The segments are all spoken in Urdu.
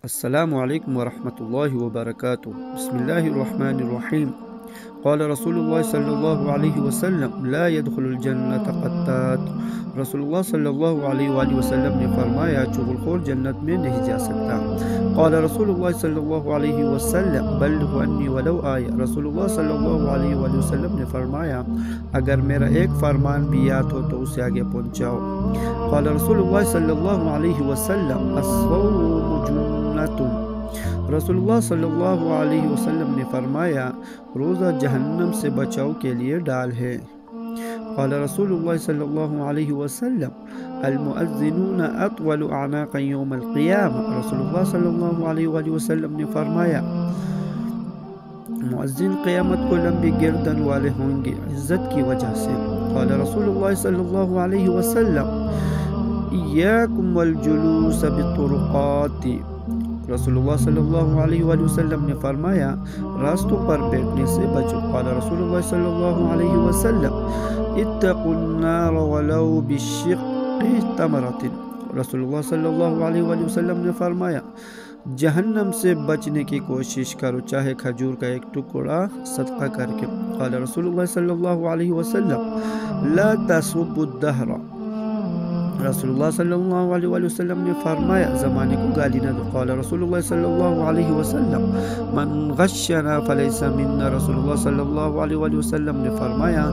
السلام علیکم ورحمۃ اللہ وبرکاتہ۔ بسم اللہ الرحمن الرحیم۔ قال رسول اللہ صلی اللہ علیہ وسلم لا يدخل الجنت قطات۔ رسول اللہ صلی اللہ علیہ وآلہ وسلم نے فرمایا چغل خور جنت میں نہیں جا سکتا۔ قال رسول اللہ صلی اللہ علیہ وسلم بلغ عنی ولو آیہ۔ رسول اللہ صلی اللہ علیہ وآلہ وسلم نے فرمایا اگر میرا ایک فرمان بھی یاد ہو تو اسے آگے پہنچاؤ۔ قال رسول اللہ صلی اللہ علیہ وسلم الصوم جنۃ۔ رسول اللہ صلی اللہ علیہ وسلم نے فرمایا روزہ جہنم سے بچاؤ کے لیے ڈال ہے۔ قال رسول اللہ صلی اللہ علیہ وسلم المؤذنون اطول اعناقا یوم القیامہ۔ رسول اللہ صلی اللہ علیہ وآلہ وسلم نے فرمایا مؤذن قیامت کو لمبی گردن والے ہوں گے عزت کی وجہ سے۔ قال رسول اللہ صلی اللہ علیہ وسلم ایاکم والجلوس بالطرقات۔ رسول اللہ صلی اللہ علیہ وآلہ وسلم نے فرمایا راستوں پر بیٹھنے سے بچو۔ قال رسول اللہ صلی اللہ علیہ وسلم اتقوا النار ولو بشق تمرۃ۔ رسول اللہ صلی اللہ علیہ وآلہ وسلم نے فرمایا جہنم سے بچنے کی کوشش کرو چاہے کھجور کا ایک ٹکڑا صدقہ کر کے۔ قال رسول اللہ صلی اللہ علیہ وسلم لا تسبوا الدہر۔ رسول اللہ صلی اللہ علیہ وآلہ وسلم نے فرمایا زمانے کو گالی نہ دو۔ قال رسول اللہ صلی اللہ علیہ وسلم من غشنا فلیس منا۔ رسول اللہ صلی اللہ علیہ وآلہ وسلم نے فرمایا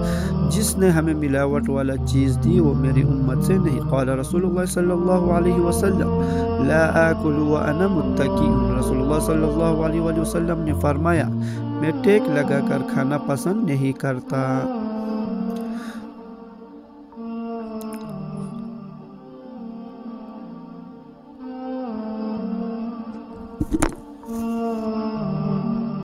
جس نے ہمیں ملاوٹ والا چیز دی وہ میری امت سے نہیں۔ قال رسول اللہ صلی اللہ علیہ وسلم لا آکل وانا متکی۔ رسول اللہ صلی اللہ علیہ وآلہ وسلم نے فرمایا میں ٹیک لگا کر کھانا پسند نہیں کرتا۔